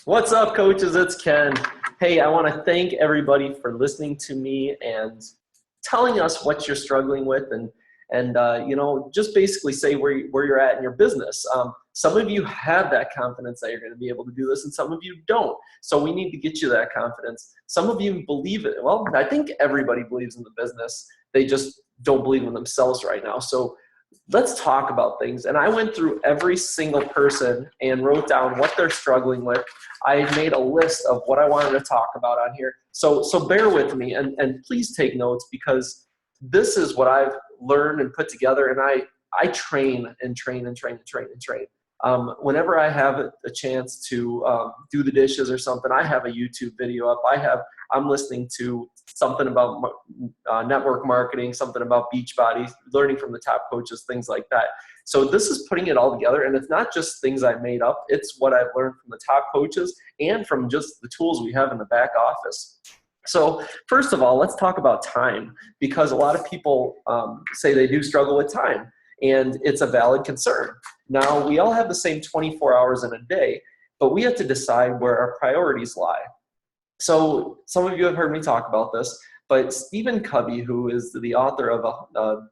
What's up, coaches? It's Ken. Hey, I want to thank everybody for listening to me and telling us what you're struggling with, and just basically say where you're at in your business. Some of you have that confidence that you're going to be able to do this, and some of you don't. So we need to get you that confidence. Some of you believe it. Well, I think everybody believes in the business. They just don't believe in themselves right now. So let's talk about things. And I went through every single person and wrote down what they're struggling with. I made a list of what I wanted to talk about on here. So bear with me and please take notes, because this is what I've learned and put together. And I train and train and train and train and train. Whenever I have a chance to do the dishes or something, I have a YouTube video up. I'm listening to something about network marketing, something about Beachbody, learning from the top coaches, things like that. So this is putting it all together, and it's not just things I made up. It's what I've learned from the top coaches and from just the tools we have in the back office. So first of all, let's talk about time, because a lot of people say they do struggle with time, and it's a valid concern. Now, we all have the same 24 hours in a day, but we have to decide where our priorities lie. So some of you have heard me talk about this, but Stephen Covey, who is the author of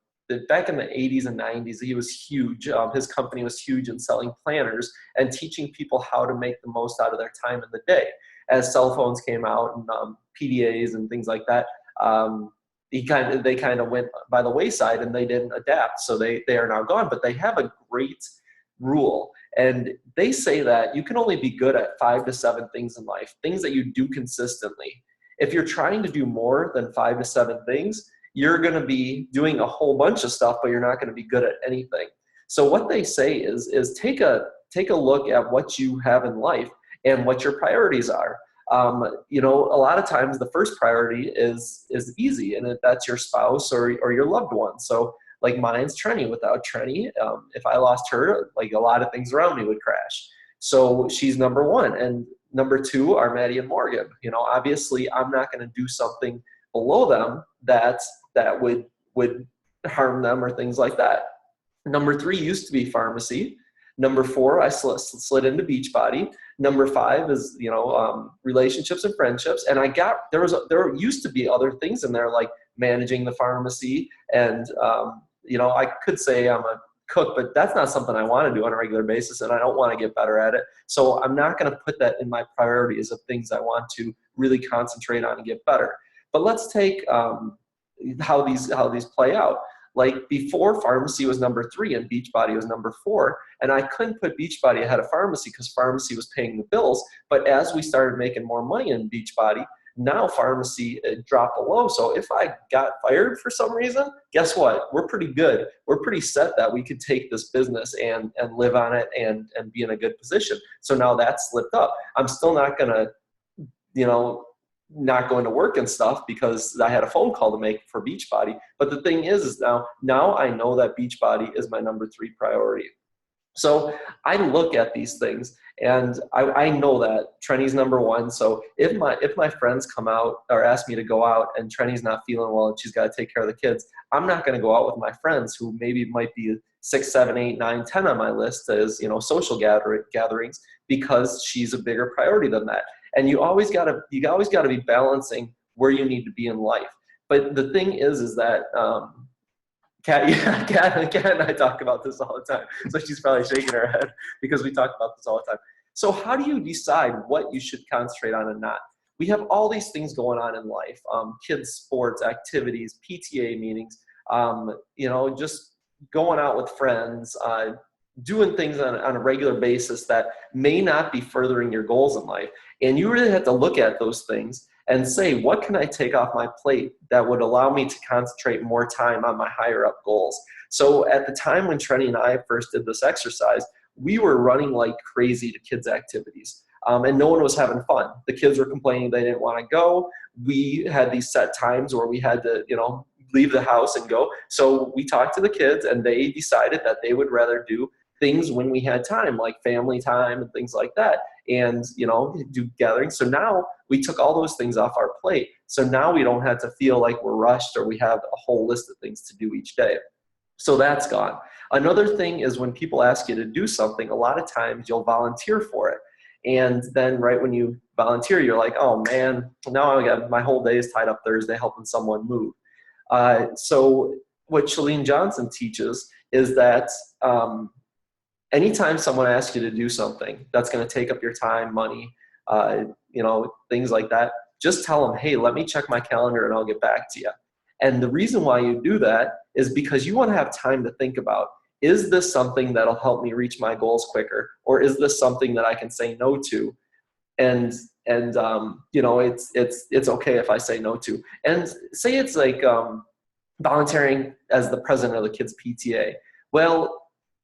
back in the 80s and 90s, he was huge. His company was huge in selling planners and teaching people how to make the most out of their time in the day. As cell phones came out and PDAs and things like that, they kind of went by the wayside and they didn't adapt. So they are now gone, but they have a great rule. And they say that you can only be good at 5 to 7 things in life, things that you do consistently. If you're trying to do more than 5 to 7 things, you're going to be doing a whole bunch of stuff, but you're not going to be good at anything. So what they say is take a look at what you have in life and what your priorities are. A lot of times the first priority is easy, and that's your spouse or your loved one. So like mine's Trenny. Without Trenny, if I lost her, like a lot of things around me would crash. So she's number one. And number two are Maddie and Morgan. Obviously I'm not going to do something below them that would harm them or things like that. Number 3 used to be pharmacy. Number 4, I slid into Beachbody. Number 5 is, relationships and friendships. And there used to be other things in there, like managing the pharmacy. And, I could say I'm a cook, but that's not something I want to do on a regular basis. And I don't want to get better at it. So I'm not going to put that in my priorities of things I want to really concentrate on and get better. But let's take how these play out. Like before, pharmacy was number 3 and Beachbody was number 4. And I couldn't put Beachbody ahead of pharmacy because pharmacy was paying the bills. But as we started making more money in Beachbody, now pharmacy dropped below. So if I got fired for some reason, guess what? We're pretty good. We're pretty set that we could take this business and live on it and be in a good position. So now that's slipped up. I'm still not going to, not going to work and stuff because I had a phone call to make for Beachbody. But the thing is now I know that Beachbody is my number 3 priority. So I look at these things and I know that Trenny's number 1. So if my friends come out or ask me to go out and Trenny's not feeling well and she's got to take care of the kids, I'm not going to go out with my friends who maybe might be 6, 7, 8, 9, 10 on my list as, social gatherings, because she's a bigger priority than that. And you always got to be balancing where you need to be in life. But the thing is that Kat and I talk about this all the time. So she's probably shaking her head because we talk about this all the time. So how do you decide what you should concentrate on and not? We have all these things going on in life, kids, sports, activities, PTA meetings, just going out with friends, doing things on a regular basis that may not be furthering your goals in life. And you really have to look at those things and say, what can I take off my plate that would allow me to concentrate more time on my higher up goals? So at the time when Trenny and I first did this exercise, we were running like crazy to kids' activities. And no one was having fun. The kids were complaining they didn't want to go. We had these set times where we had to, leave the house and go. So we talked to the kids and they decided that they would rather do things when we had time, like family time and things like that, and do gatherings. So now we took all those things off our plate. So now we don't have to feel like we're rushed or we have a whole list of things to do each day. So that's gone. Another thing is when people ask you to do something, a lot of times you'll volunteer for it. And then right when you volunteer, you're like, oh man, now I got my whole day is tied up Thursday helping someone move. So what Chalene Johnson teaches is that anytime someone asks you to do something that's going to take up your time, money, things like that, just tell them, hey, let me check my calendar and I'll get back to you. And the reason why you do that is because you want to have time to think about, is this something that'll help me reach my goals quicker? Or is this something that I can say no to? And it's okay if I say no to. And say it's like volunteering as the president of the kids PTA. Well,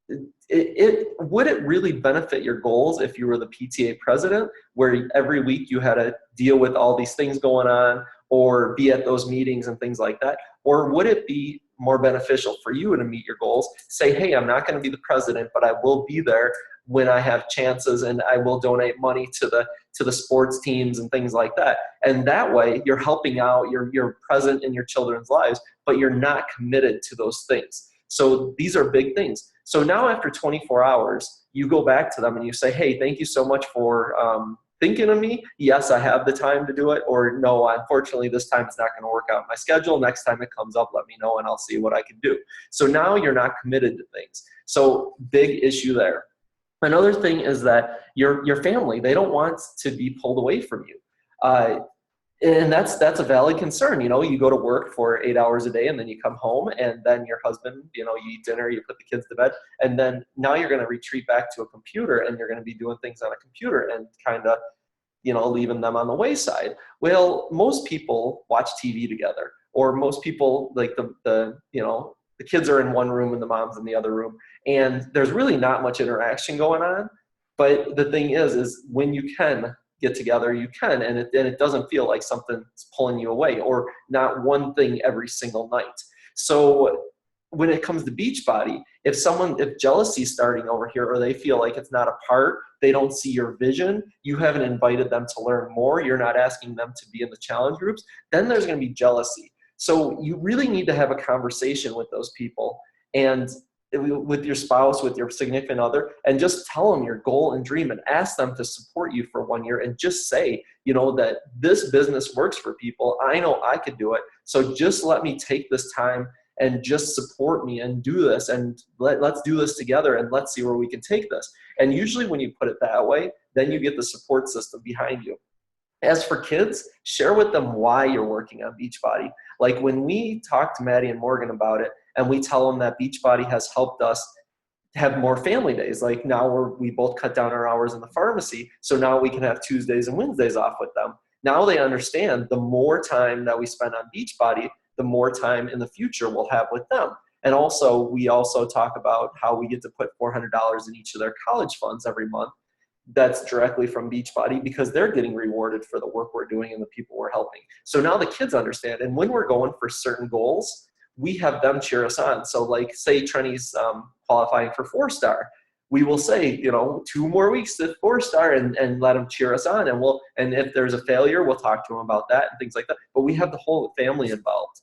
would it really benefit your goals if you were the PTA president, where every week you had to deal with all these things going on or be at those meetings and things like that? Or would it be more beneficial for you to meet your goals? Say, hey, I'm not going to be the president, but I will be there when I have chances, and I will donate money to the sports teams and things like that. And that way you're helping out, you're present in your children's lives, but you're not committed to those things. So these are big things. So now after 24 hours, you go back to them and you say, hey, thank you so much for thinking of me. Yes, I have the time to do it. Or no, unfortunately, this time it's not going to work out in my schedule. Next time it comes up, let me know and I'll see what I can do. So now you're not committed to things. So big issue there. Another thing is that your family, they don't want to be pulled away from you. And that's a valid concern. You go to work for 8 hours a day and then you come home and then your husband, you eat dinner, you put the kids to bed, and then now you're going to retreat back to a computer and you're going to be doing things on a computer and kind of, leaving them on the wayside. Well, most people watch TV together, or most people, like the kids are in one room and the mom's in the other room, and there's really not much interaction going on. But the thing is when you can get together, you can, and it doesn't feel like something's pulling you away, or not one thing every single night. So when it comes to Beachbody, if jealousy is starting over here, or they feel like it's not a part, they don't see your vision, you haven't invited them to learn more, you're not asking them to be in the challenge groups, then there's going to be jealousy. So you really need to have a conversation with those people, and with your spouse, with your significant other, and just tell them your goal and dream and ask them to support you for 1 year, and just say, that this business works for people. I know I could do it. So just let me take this time and just support me and do this, and let's do this together, and let's see where we can take this. And usually when you put it that way, then you get the support system behind you. As for kids, share with them why you're working on Beachbody. Like when we talk to Maddie and Morgan about it, and we tell them that Beachbody has helped us have more family days. Like now we both cut down our hours in the pharmacy, so now we can have Tuesdays and Wednesdays off with them. Now they understand the more time that we spend on Beachbody, the more time in the future we'll have with them. And also, we also talk about how we get to put $400 in each of their college funds every month. That's directly from Beachbody, because they're getting rewarded for the work we're doing and the people we're helping. So now the kids understand. And when we're going for certain goals, we have them cheer us on. So like say Trini's qualifying for 4-star, we will say, 2 more weeks to 4-star, and let them cheer us on. And if there's a failure, we'll talk to them about that and things like that. But we have the whole family involved.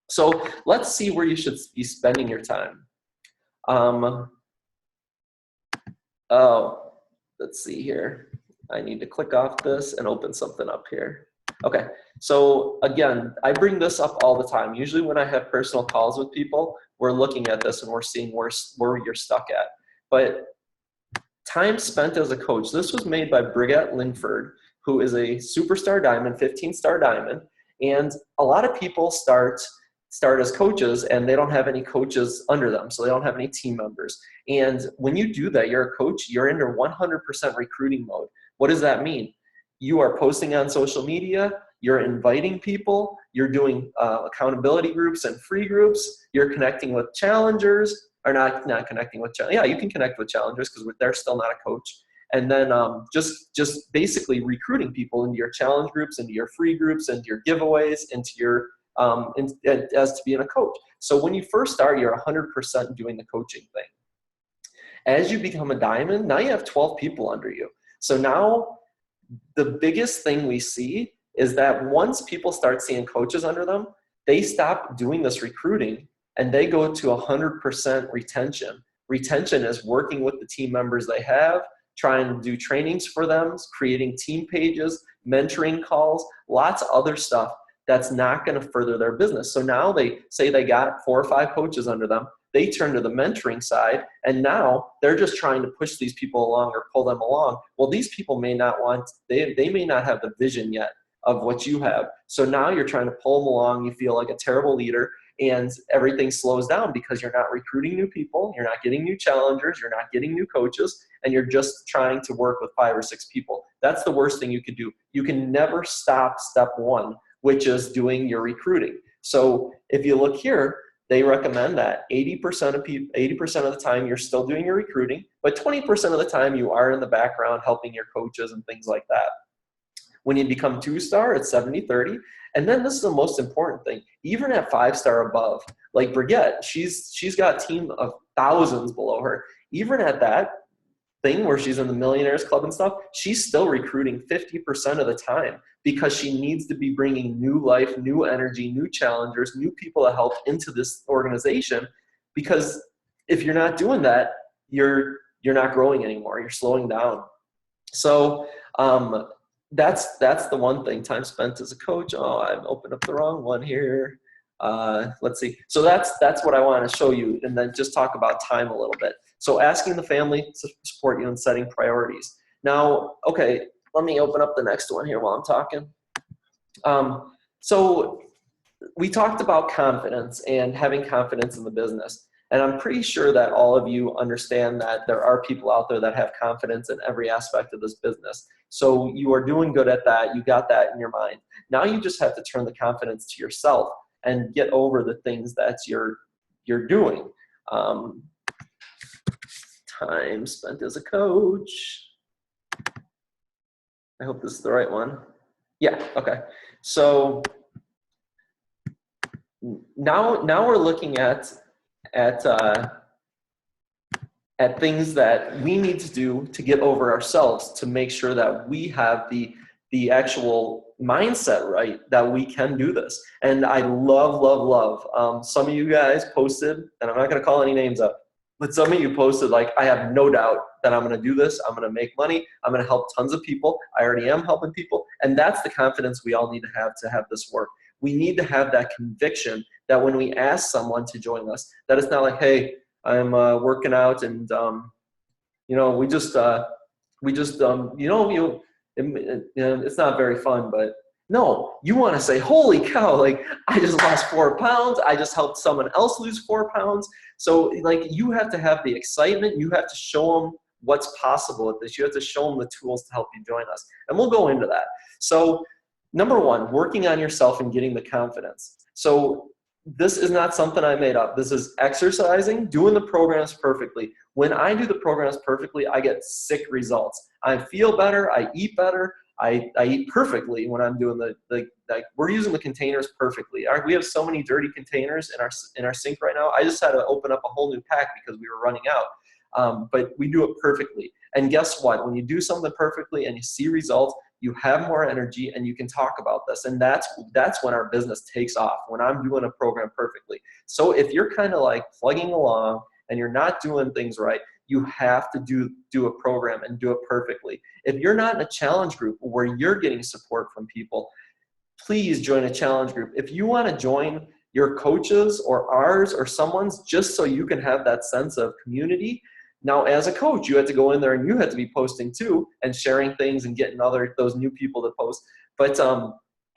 So let's see where you should be spending your time. Let's see here. I need to click off this and open something up here. Okay, so again, I bring this up all the time. Usually when I have personal calls with people, we're looking at this and we're seeing where you're stuck at. But time spent as a coach, this was made by Brigitte Lingford, who is a superstar diamond, 15-star diamond. And a lot of people start as coaches and they don't have any coaches under them, so they don't have any team members. And when you do that, you're a coach, you're under 100% recruiting mode. What does that mean? You are posting on social media, you're inviting people, you're doing accountability groups and free groups, you're connecting with challengers, or not connecting with challengers. Yeah, you can connect with challengers because they're still not a coach. And then just basically recruiting people into your challenge groups, into your free groups, into your giveaways, into your as to being a coach. So when you first start, you're 100% doing the coaching thing. As you become a diamond, now you have 12 people under you. So now the biggest thing we see is that once people start seeing coaches under them, they stop doing this recruiting and they go to 100% retention. Retention is working with the team members they have, trying to do trainings for them, creating team pages, mentoring calls, lots of other stuff that's not going to further their business. So now they say they got 4 or 5 coaches under them. They turn to the mentoring side, and now they're just trying to push these people along or pull them along. Well, these people may not want, they may not have the vision yet of what you have. So now you're trying to pull them along. You feel like a terrible leader, and everything slows down because you're not recruiting new people, you're not getting new challengers, you're not getting new coaches, and you're just trying to work with 5 or 6 people. That's the worst thing you could do. You can never stop step 1, which is doing your recruiting. So if you look here, they recommend that 80% of the time you're still doing your recruiting, but 20% of the time you are in the background helping your coaches and things like that. When you become 2-star, it's 70-30. And then this is the most important thing, even at 5-star above, like Brigitte, she's got a team of thousands below her. Even at that thing where she's in the Millionaires Club and stuff, she's still recruiting 50% of the time because she needs to be bringing new life, new energy, new challengers, new people to help into this organization. Because if you're not doing that, you're not growing anymore. You're slowing down. So that's the one thing. Time spent as a coach. Oh, I've opened up the wrong one here. Let's see. So that's what I want to show you, and then just talk about time a little bit. So asking the family to support you and setting priorities. Now, okay, let me open up the next one here while I'm talking. So we talked about confidence and having confidence in the business. And I'm pretty sure that all of you understand that there are people out there that have confidence in every aspect of this business. So you are doing good at that. You got that in your mind. Now you just have to turn the confidence to yourself and get over the things that you're doing. Time spent as a coach. I hope this is the right one. Yeah, okay. So now we're looking at things that we need to do to get over ourselves to make sure that we have the actual mindset right that we can do this. And I love some of you guys posted, and I'm not going to call any names up, but some of you posted like, I have no doubt that I'm going to do this. I'm going to make money. I'm going to help tons of people. I already am helping people. And that's the confidence we all need to have this work. We need to have that conviction that when we ask someone to join us, that it's not like, hey, I'm working out and, it's not very fun, but no, you want to say, holy cow, like I just lost 4 pounds. I just helped someone else lose 4 pounds. So like you have to have the excitement. You have to show them what's possible with this. You have to show them the tools to help you join us. And we'll go into that. So number 1, working on yourself and getting the confidence. So this is not something I made up. This is exercising, doing the programs perfectly. When I do the programs perfectly, I get sick results. I feel better. I eat better. I eat perfectly when I'm doing we're using the containers perfectly. We have so many dirty containers in our sink right now. I just had to open up a whole new pack because we were running out. But we do it perfectly. And guess what? When you do something perfectly and you see results, you have more energy and you can talk about this. And that's when our business takes off, when I'm doing a program perfectly. So if you're kind of like plugging along and you're not doing things right, you have to do a program and do it perfectly. If you're not in a challenge group where you're getting support from people, please join a challenge group. If you want to join your coaches or ours or someone's just so you can have that sense of community. Now, as a coach, you had to go in there and you had to be posting too and sharing things and getting those new people to post. But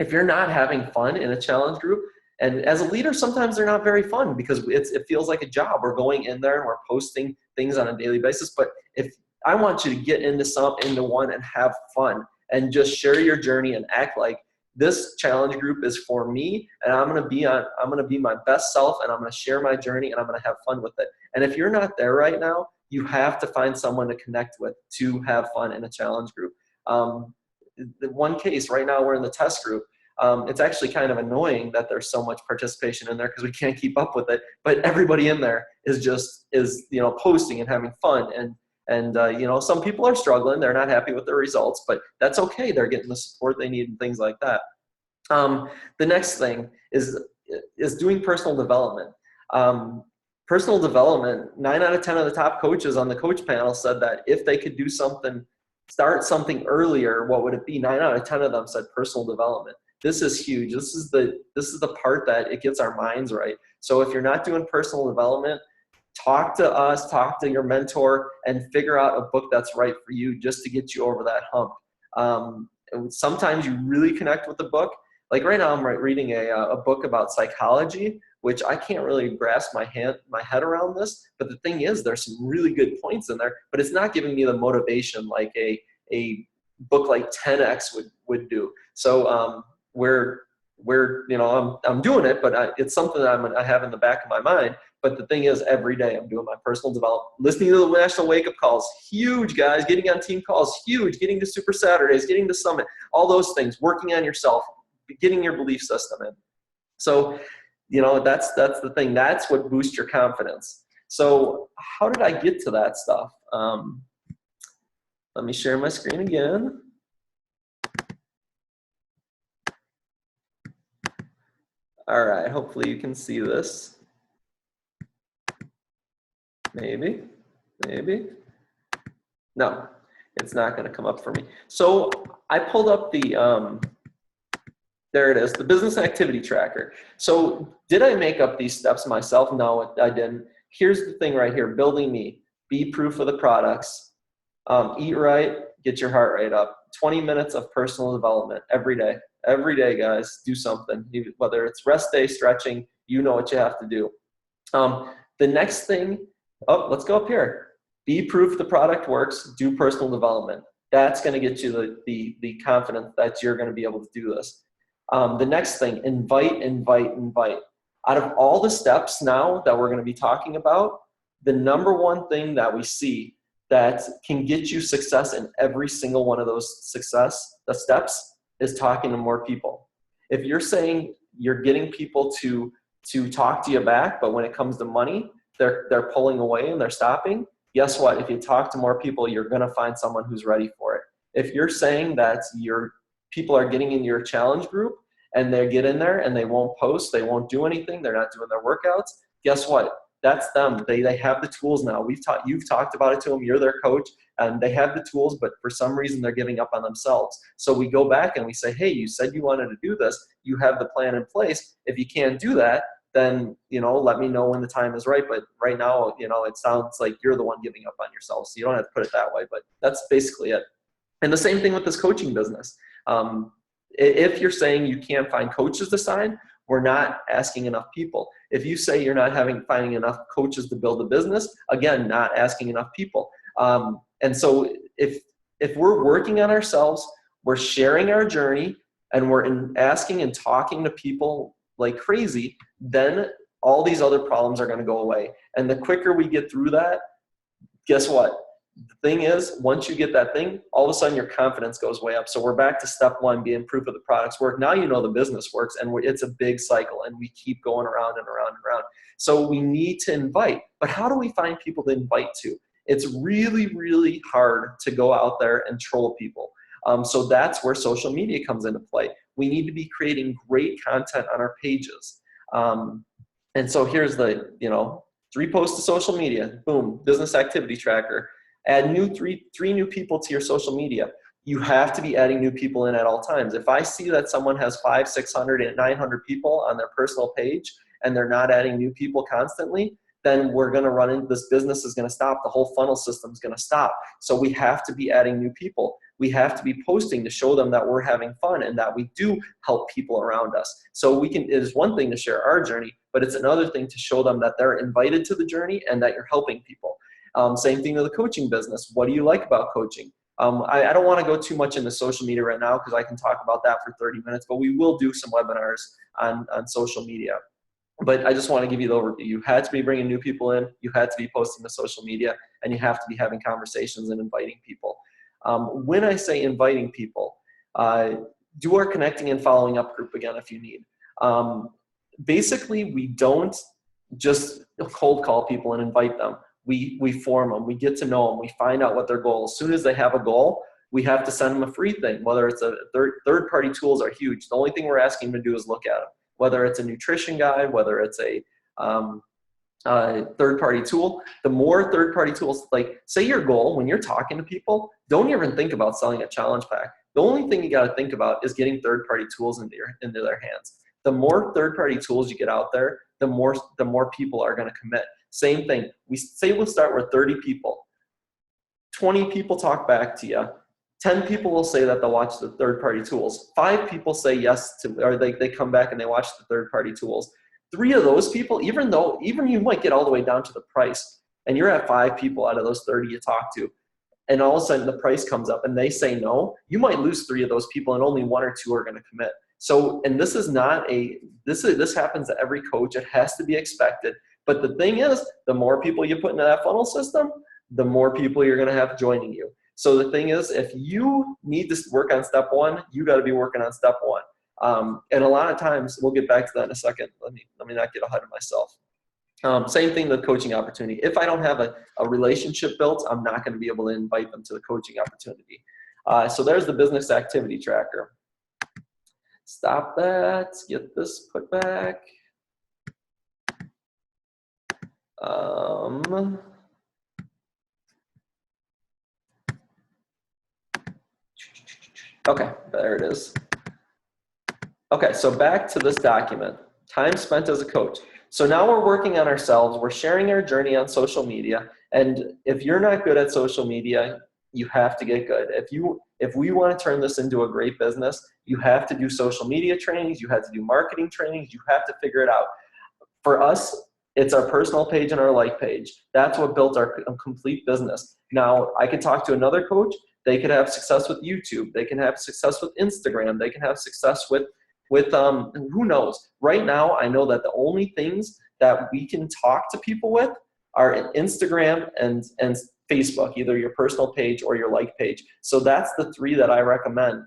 if you're not having fun in a challenge group, and as a leader, sometimes they're not very fun because it feels like a job. We're going in there and we're posting things on a daily basis. But if I want you to get into one and have fun and just share your journey and act like this challenge group is for me, and I'm going to be my best self, and I'm going to share my journey, and I'm going to have fun with it. And if you're not there right now, you have to find someone to connect with to have fun in a challenge group. The one case right now, we're in the test group. It's actually kind of annoying that there's so much participation in there because we can't keep up with it. But everybody in there is posting and having fun. And some people are struggling. They're not happy with their results, but that's okay. They're getting the support they need and things like that. The next thing is doing personal development. personal development, 9 out of 10 of the top coaches on the coach panel said that if they could do something, start something earlier, what would it be? 9 out of 10 of them said personal development. This is huge. This is the part that it gets our minds right. So if you're not doing personal development, talk to us, talk to your mentor, and figure out a book that's right for you just to get you over that hump. Sometimes you really connect with the book. Like right now I'm reading a book about psychology, which I can't really grasp my head around this. But the thing is, there's some really good points in there, but it's not giving me the motivation like a book like 10X would do. So I'm doing it, but it's something that I have in the back of my mind. But the thing is, every day I'm doing my personal development. Listening to the National Wake Up Calls, huge, guys. Getting on team calls, huge. Getting to Super Saturdays, getting to Summit, all those things. Working on yourself, getting your belief system in. So, that's the thing. That's what boosts your confidence. So how did I get to that stuff? Let me share my screen again. All right, hopefully you can see this. Maybe. No, it's not going to come up for me. So I pulled up the, there it is, the business activity tracker. So did I make up these steps myself? No, I didn't. Here's the thing right here, building me, be proof of the products, eat right, get your heart rate up, 20 minutes of personal development every day. Every day, guys, do something, whether it's rest day, stretching, you know what you have to do. The next thing, let's go up here. Be proof the product works, do personal development. That's going to get you the confidence that you're going to be able to do this. The next thing, invite. Out of all the steps now that we're going to be talking about, the number one thing that we see that can get you success in every single one of those the steps is talking to more people. If you're saying you're getting people to talk to you back, but when it comes to money, they're pulling away and they're stopping, guess what? If you talk to more people, you're going to find someone who's ready for it. If you're saying that your people are getting in your challenge group and they get in there and they won't post, they won't do anything, they're not doing their workouts, guess what? That's them. They have the tools now. You've talked about it to them. You're their coach, and they have the tools, but for some reason they're giving up on themselves. So we go back and we say, hey, you said you wanted to do this. You have the plan in place. If you can't do that, then let me know when the time is right. But right now, it sounds like you're the one giving up on yourself. So you don't have to put it that way, but that's basically it. And the same thing with this coaching business. If you're saying you can't find coaches to sign, we're not asking enough people. If you say you're not finding enough coaches to build a business, again, not asking enough people. And so if we're working on ourselves, we're sharing our journey, and we're asking and talking to people like crazy, then all these other problems are going to go away. And the quicker we get through that, guess what? The thing is, once you get that thing, all of a sudden your confidence goes way up. So we're back to step one, being proof of the products work. Now you know the business works, and it's a big cycle, and we keep going around and around and around. So we need to invite. But how do we find people to invite to? It's really, really hard to go out there and troll people. So that's where social media comes into play. We need to be creating great content on our pages. And so here's the, 3 posts to social media, boom, business activity tracker. Add three new people to your social media. You have to be adding new people in at all times. If I see that someone has 500, 600, and 900 people on their personal page and they're not adding new people constantly, then we're going to run into this business is going to stop. The whole funnel system is going to stop. So we have to be adding new people. We have to be posting to show them that we're having fun and that we do help people around us. So it is one thing to share our journey, but it's another thing to show them that they're invited to the journey and that you're helping people. Same thing to the coaching business. What do you like about coaching? I don't want to go too much into social media right now because I can talk about that for 30 minutes, but we will do some webinars on social media. But I just want to give you the overview. You had to be bringing new people in, you had to be posting to social media, and you have to be having conversations and inviting people. When I say inviting people, do our connecting and following up group again if you need. Basically, we don't just cold call people and invite them. We form them, we get to know them, we find out what their goal is. As soon as they have a goal, we have to send them a free thing. Whether it's a third-party tools are huge. The only thing we're asking them to do is look at them. Whether it's a nutrition guide, whether it's a third-party tool, the more third-party tools, like say your goal when you're talking to people, don't even think about selling a challenge pack. The only thing you got to think about is getting third-party tools into their hands. The more third-party tools you get out there, the more people are going to commit. Same thing. We say we'll start with 30 people. 20 people talk back to you. 10 people will say that they'll watch the third-party tools. 5 people say yes to, or they come back and they watch the third-party tools. 3 of those people, even you might get all the way down to the price, and you're at 5 people out of those 30 you talk to, and all of a sudden the price comes up and they say no, you might lose 3 of those people and only 1 or 2 are going to commit. So, and this is not this happens to every coach. It has to be expected. But the thing is, the more people you put into that funnel system, the more people you're going to have joining you. So the thing is, if you need to work on step 1, you got to be working on step 1. And a lot of times, we'll get back to that in a second. Let me not get ahead of myself. Same thing with coaching opportunity. If I don't have a relationship built, I'm not going to be able to invite them to the coaching opportunity. So there's the business activity tracker. Stop that. Get this put back. Okay, there it is. Okay, so back to this document, time spent as a coach. So now we're working on ourselves, we're sharing our journey on social media, and if you're not good at social media, you have to get good. If we want to turn this into a great business, you have to do social media trainings, you have to do marketing trainings, you have to figure it out. For us, it's our personal page and our like page. That's what built our complete business. Now, I could talk to another coach, they could have success with YouTube, they can have success with Instagram, they can have success with who knows. Right now, I know that the only things that we can talk to people with are Instagram and Facebook, either your personal page or your like page. So that's the 3 that I recommend.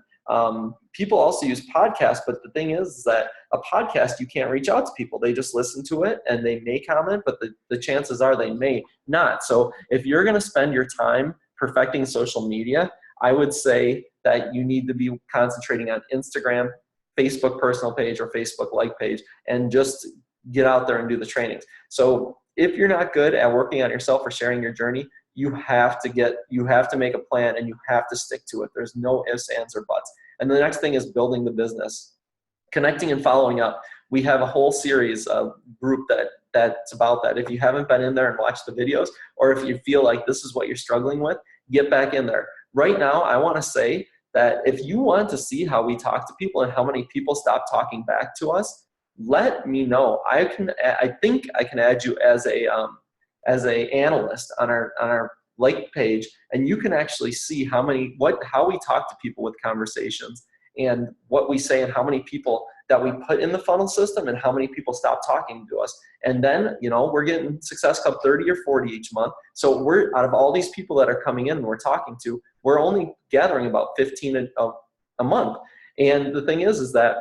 People also use podcasts, but the thing is that a podcast, you can't reach out to people. They just listen to it and they may comment, but the chances are they may not. So if you're going to spend your time perfecting social media, I would say that you need to be concentrating on Instagram, Facebook personal page, or Facebook like page, and just get out there and do the trainings. So if you're not good at working on yourself or sharing your journey, you have to make a plan and you have to stick to it. There's no ifs, ands, or buts. And the next thing is building the business. Connecting and following up. We have a whole series group that's about that. If you haven't been in there and watched the videos, or if you feel like this is what you're struggling with, get back in there. Right now, I want to say that if you want to see how we talk to people and how many people stop talking back to us, let me know. I think I can add you as a analyst on our like page, and you can actually see how we talk to people with conversations and what we say and how many people that we put in the funnel system and how many people stop talking to us. And then, we're getting Success Club 30 or 40 each month. So we're, out of all these people that are coming in and we're talking to, we're only gathering about 15 a month. And the thing is that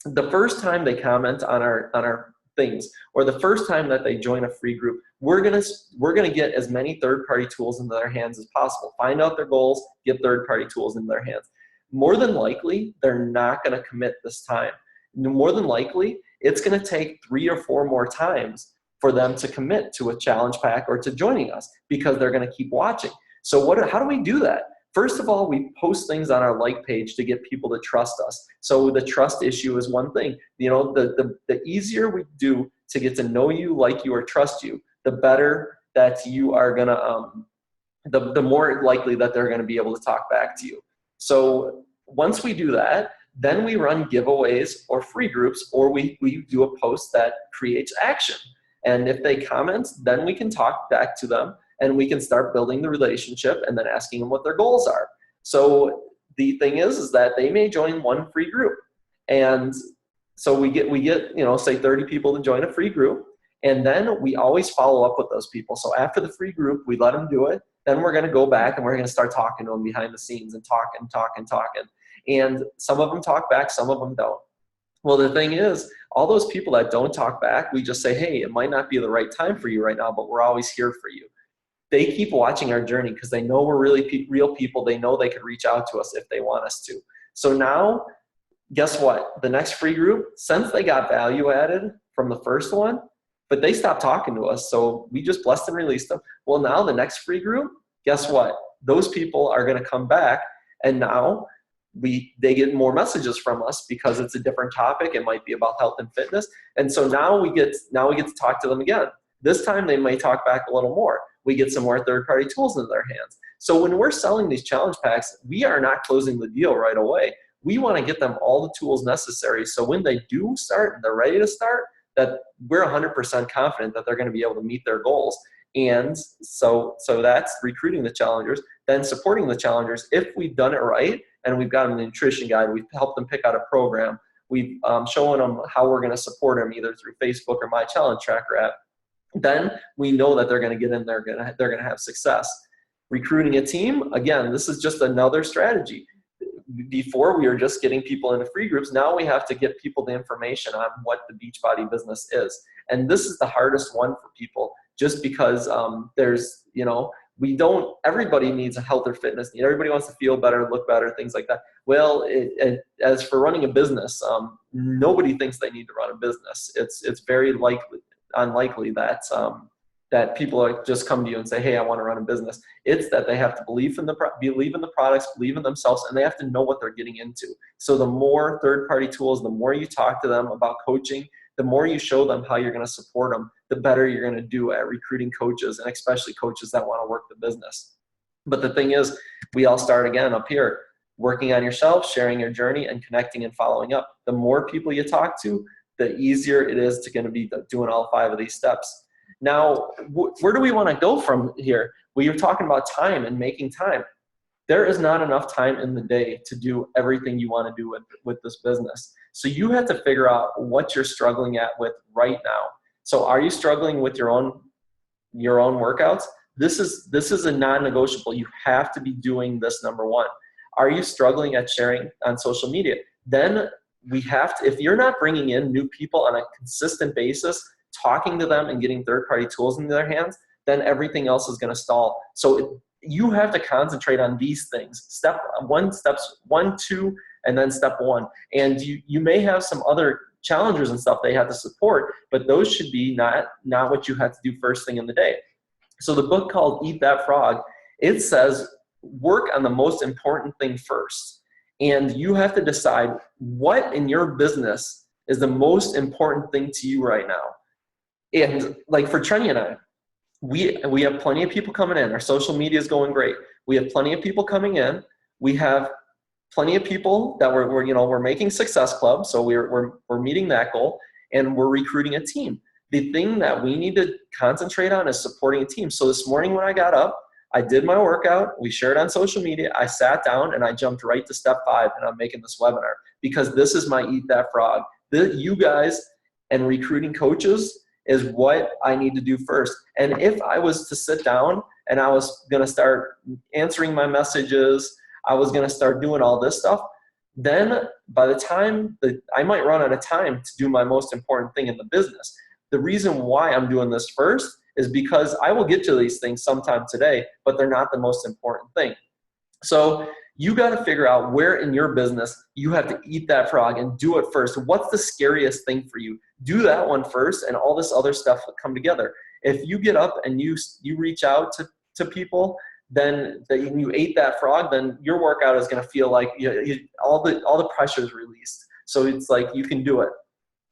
the first time they comment on our things, or the first time that they join a free group, we're gonna get as many third-party tools into their hands as possible. Find out their goals, get third-party tools into their hands. More than likely, they're not gonna commit this time. More than likely, it's gonna take 3 or 4 more times for them to commit to a challenge pack or to joining us, because they're gonna keep watching. So how do we do that? First of all, we post things on our like page to get people to trust us. So the trust issue is one thing. The easier we do to get to know you, like you, or trust you, the better that you are gonna, the more likely that they're gonna be able to talk back to you. So once we do that, then we run giveaways or free groups, or we do a post that creates action. And if they comment, then we can talk back to them and we can start building the relationship and then asking them what their goals are. So the thing is that they may join one free group. And so we get say 30 people to join a free group, and then we always follow up with those people. So after the free group, we let them do it. Then we're gonna go back and we're gonna start talking to them behind the scenes and talking. And some of them talk back, some of them don't. Well, the thing is, all those people that don't talk back, we just say, hey, it might not be the right time for you right now, but we're always here for you. They keep watching our journey because they know we're really real people. They know they could reach out to us if they want us to. So now, guess what? The next free group, since they got value added from the first one, but they stopped talking to us. So we just blessed and released them. Well, now the next free group, guess what? Those people are going to come back, and now they get more messages from us because it's a different topic. It might be about health and fitness. And so now we get to talk to them again. This time they may talk back a little more. We get some more third-party tools into their hands. So when we're selling these challenge packs, we are not closing the deal right away. We want to get them all the tools necessary. So when they do start and they're ready to start, that we're 100% confident that they're going to be able to meet their goals. And so that's recruiting the challengers, then supporting the challengers. If we've done it right and we've got them the nutrition guide, we've helped them pick out a program, we've shown them how we're going to support them either through Facebook or My Challenge Tracker app, then we know that they're going to get in there, they're going to have success. Recruiting a team, again, this is just another strategy. Before we were just getting people into free groups. Now we have to get people the information on what the Beachbody business is. And this is the hardest one for people just because everybody needs a health or fitness need. Everybody wants to feel better, look better, things like that. Well, as for running a business, nobody thinks they need to run a business. It's very unlikely that people just come to you and say, hey, I want to run a business. It's that they have to believe in the products, believe in themselves, and they have to know what they're getting into. So the more third-party tools, the more you talk to them about coaching, the more you show them how you're going to support them, the better you're going to do at recruiting coaches, and especially coaches that want to work the business. But the thing is, we all start again up here, working on yourself, sharing your journey, and connecting and following up. The more people you talk to, the easier it is to going to be doing all 5 of these steps. Now, where do we want to go from here? We were talking about time and making time. There is not enough time in the day to do everything you want to do with this business. So you have to figure out what you're struggling with right now. So are you struggling with your own workouts? This is a non-negotiable. You have to be doing this, number one. Are you struggling at sharing on social media? Then we have to, if you're not bringing in new people on a consistent basis, talking to them and getting third-party tools into their hands, then everything else is going to stall. So you have to concentrate on these things. Steps 1, 2, and then step 1. And you may have some other challengers and stuff they have to support, but those should be not what you have to do first thing in the day. So the book called Eat That Frog, it says work on the most important thing first. And you have to decide what in your business is the most important thing to you right now. And like for Trenny and I, we have plenty of people coming in. Our social media is going great. We have plenty of people coming in. We have plenty of people that we're making Success Club. So we're meeting that goal, and we're recruiting a team. The thing that we need to concentrate on is supporting a team. So this morning when I got up, I did my workout. We shared on social media. I sat down and I jumped right to step 5, and I'm making this webinar because this is my Eat That Frog. You guys and recruiting coaches is what I need to do first. And if I was to sit down and I was going to start answering my messages, I was going to start doing all this stuff, then by the time I might run out of time to do my most important thing in the business. The reason why I'm doing this first is because I will get to these things sometime today, but they're not the most important thing. So you got to figure out where in your business you have to eat that frog and do it first. What's the scariest thing for you? Do that one first, and all this other stuff will come together. If you get up and you reach out to people, then you ate that frog, then your workout is going to feel like all the pressure is released. So it's like you can do it.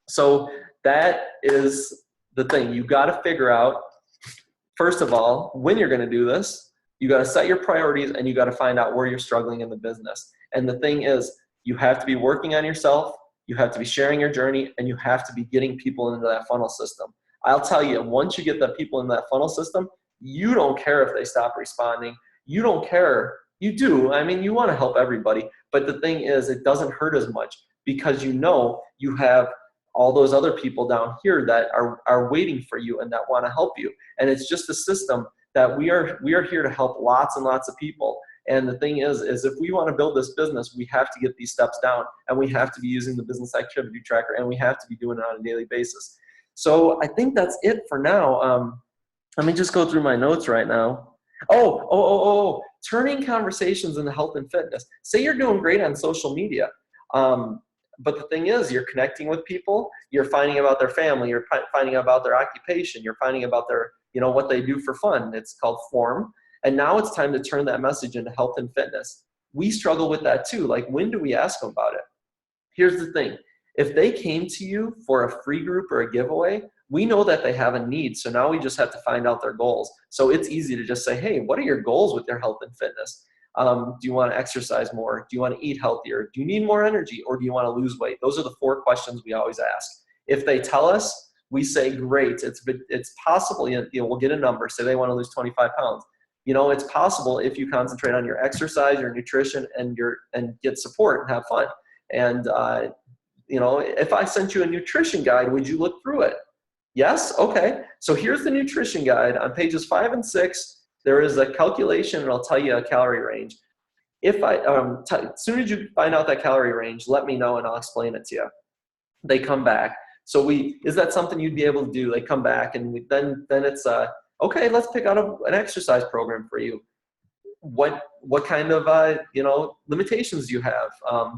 So that is the thing. You got to figure out, first of all, when you're going to do this. You got to set your priorities, and you got to find out where you're struggling in the business. And the thing is, you have to be working on yourself, you have to be sharing your journey, and you have to be getting people into that funnel system. I'll tell you, once you get the people in that funnel system, you don't care if they stop responding. You don't care. You do. I mean, you want to help everybody. But the thing is, it doesn't hurt as much because you have all those other people down here that are waiting for you and that want to help you. And it's just a system that we are here to help lots and lots of people. And the thing is if we want to build this business, we have to get these steps down, and we have to be using the business activity tracker, and we have to be doing it on a daily basis. So I think that's it for now. Let me just go through my notes right now. Turning conversations into health and fitness. Say you're doing great on social media. But the thing is, you're connecting with people, you're finding out about their family, you're finding out about their occupation, you're finding out about their, what they do for fun. It's called form. And now it's time to turn that message into health and fitness. We struggle with that too. Like, when do we ask them about it? Here's the thing. If they came to you for a free group or a giveaway, we know that they have a need. So now we just have to find out their goals. So it's easy to just say, hey, what are your goals with your health and fitness? Do you want to exercise more? Do you want to eat healthier? Do you need more energy, or do you want to lose weight? Those are the 4 questions we always ask. If they tell us, we say, great, it's possible. We'll get a number. Say they want to lose 25 pounds. It's possible if you concentrate on your exercise, your nutrition, and get support and have fun. And if I sent you a nutrition guide, would you look through it? Yes? Okay. So here's the nutrition guide. On pages 5 and 6, there is a calculation, and I'll tell you a calorie range. If as soon as you find out that calorie range, let me know and I'll explain it to you. They come back. So is that something you'd be able to do? They come back, and then it's okay, let's pick out an exercise program for you. What kind of limitations do you have?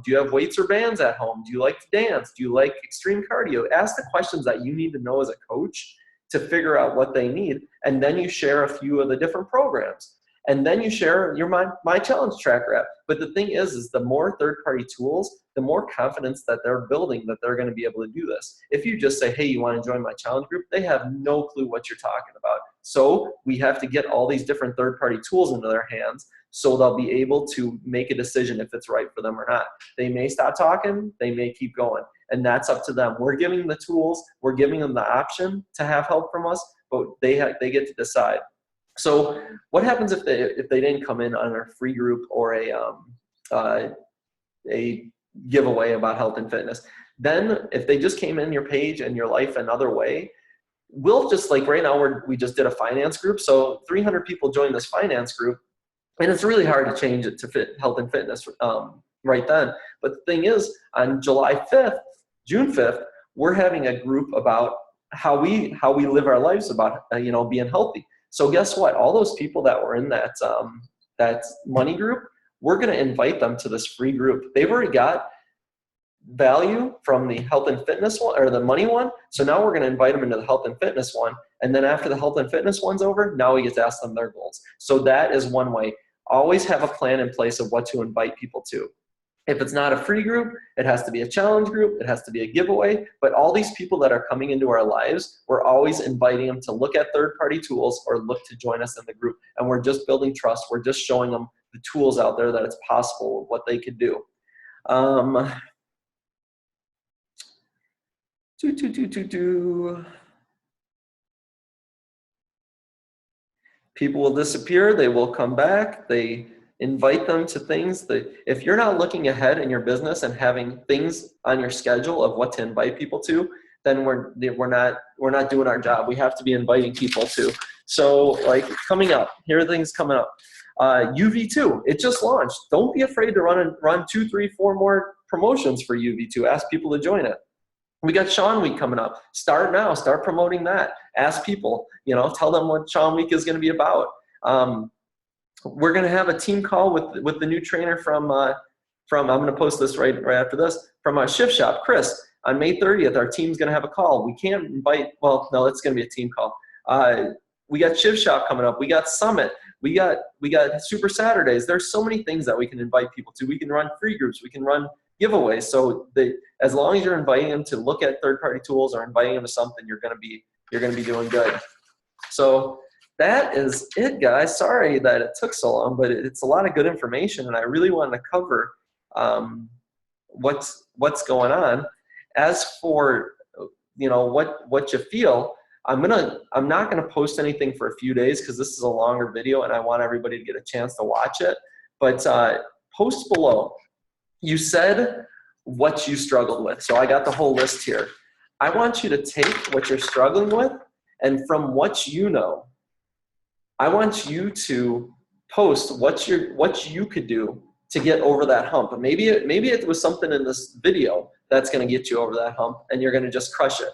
Do you have weights or bands at home? Do you like to dance? Do you like extreme cardio? Ask the questions that you need to know as a coach to figure out what they need, and then you share a few of the different programs. And then you share your My Challenge Tracker app. But the thing is the more third-party tools, the more confidence that they're building that they're going to be able to do this. If you just say, hey, you want to join my challenge group, they have no clue what you're talking about. So we have to get all these different third-party tools into their hands so they'll be able to make a decision if it's right for them or not. They may stop talking, they may keep going, and that's up to them. We're giving them the tools, we're giving them the option to have help from us, but they get to decide. So what happens if they didn't come in on a free group or a giveaway about health and fitness? Then if they just came in your page and your life another way, we'll just, like right now we just did a finance group. So 300 people joined this finance group, and it's really hard to change it to fit health and fitness right then. But the thing is, on June 5th, we're having a group about how we live our lives, about being healthy. So guess what? All those people that were in that money group, we're going to invite them to this free group. They've already got value from the health and fitness one, or the money one. So now we're going to invite them into the health and fitness one. And then after the health and fitness one's over, now we get to ask them their goals. So that is one way. Always have a plan in place of what to invite people to. If it's not a free group, it has to be a challenge group, it has to be a giveaway, but all these people that are coming into our lives, we're always inviting them to look at third-party tools or look to join us in the group. And we're just building trust. We're just showing them the tools out there that it's possible, what they could do. People will disappear, they will come back, they invite them to things that, if you're not looking ahead in your business and having things on your schedule of what to invite people to, then we're not doing our job. We have to be inviting people to. So like coming up, here are things coming up. UV2, it just launched. Don't be afraid to run 2, 3, 4 more promotions for UV2. Ask people to join it. We got Sean Week coming up. Start now. Start promoting that. Ask people. Tell them what Sean Week is going to be about. We're going to have a team call with the new trainer from I'm going to post this right after this, from our Shift Shop, Chris. On May 30th, our team's going to have a call. We can't invite, well, no, it's going to be a team call. We got Shift Shop coming up. We got Summit. We got Super Saturdays. There's so many things that we can invite people to. We can run free groups. We can run giveaways. So as long as you're inviting them to look at third-party tools or inviting them to something, you're going to be doing good. So that is it, guys. Sorry that it took so long, but it's a lot of good information, and I really wanted to cover what's going on. As for what you feel, I'm not gonna post anything for a few days because this is a longer video and I want everybody to get a chance to watch it. But post below. You said what you struggled with, so I got the whole list here. I want you to take what you're struggling with, and from what you know, I want you to post what you could do to get over that hump. And maybe it was something in this video that's going to get you over that hump, and you're going to just crush it.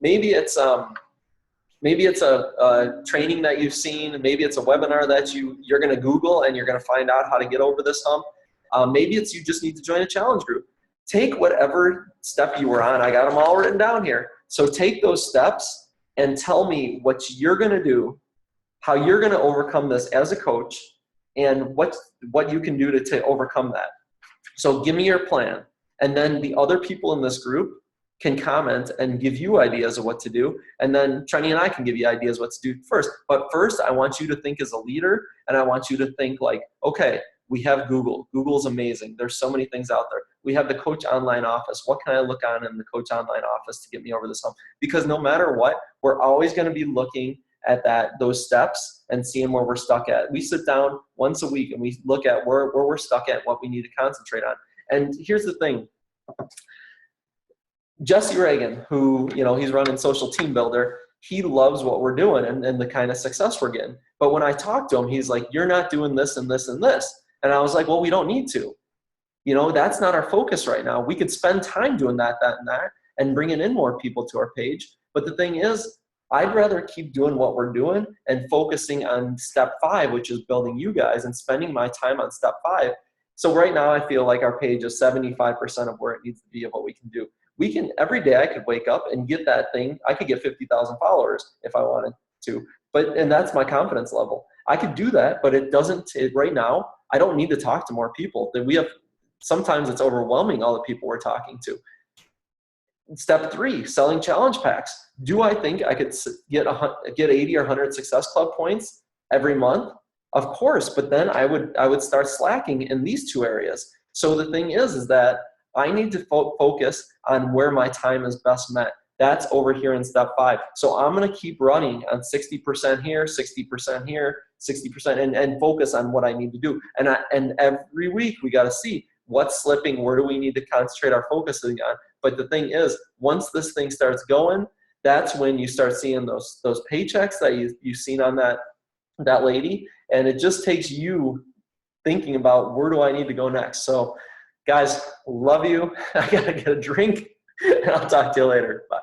Maybe it's a training that you've seen. Maybe it's a webinar that you're going to Google and you're going to find out how to get over this hump. Maybe it's you just need to join a challenge group. take whatever step you were on. I got them all written down here. So take those steps and tell me what you're going to do, how you're going to overcome this as a coach, and what you can do to overcome that. So give me your plan. And then the other people in this group can comment and give you ideas of what to do. And then Trenny and I can give you ideas what to do first. But first, I want you to think as a leader, and I want you to think like, okay, we have Google. Google's amazing. There's so many things out there. We have the Coach Online office. What can I look on in the Coach Online office to get me over this hump? Because no matter what, we're always going to be looking at those steps and seeing where we're stuck at. We sit down once a week and we look at where we're stuck at, what we need to concentrate on. And here's the thing. Jesse Reagan, who, he's running Social Team Builder, he loves what we're doing and the kind of success we're getting. But when I talk to him, he's like, you're not doing this and this and this. And I was like, well, we don't need to. That's not our focus right now. We could spend time doing that, and bringing in more people to our page. But the thing is, I'd rather keep doing what we're doing and focusing on step 5, which is building you guys, and spending my time on step 5. So right now I feel like our page is 75% of where it needs to be of what we can do. Every day I could wake up and get that thing. I could get 50,000 followers if I wanted to, and that's my confidence level. I could do that, but right now, I don't need to talk to more people. Sometimes it's overwhelming, all the people we're talking to. Step 3, selling challenge packs. Do I think I could get 80 or 100 Success Club points every month? Of course, but then I would start slacking in these 2 areas. So the thing is that I need to focus on where my time is best met. That's over here in step 5. So I'm going to keep running on 60% here, 60% here, 60%, and focus on what I need to do. And every week we got to see what's slipping, where do we need to concentrate our focus on. But the thing is, once this thing starts going, that's when you start seeing those paychecks that you've seen on that lady, and it just takes you thinking about where do I need to go next. So guys, love you. I gotta get a drink, and I'll talk to you later. Bye.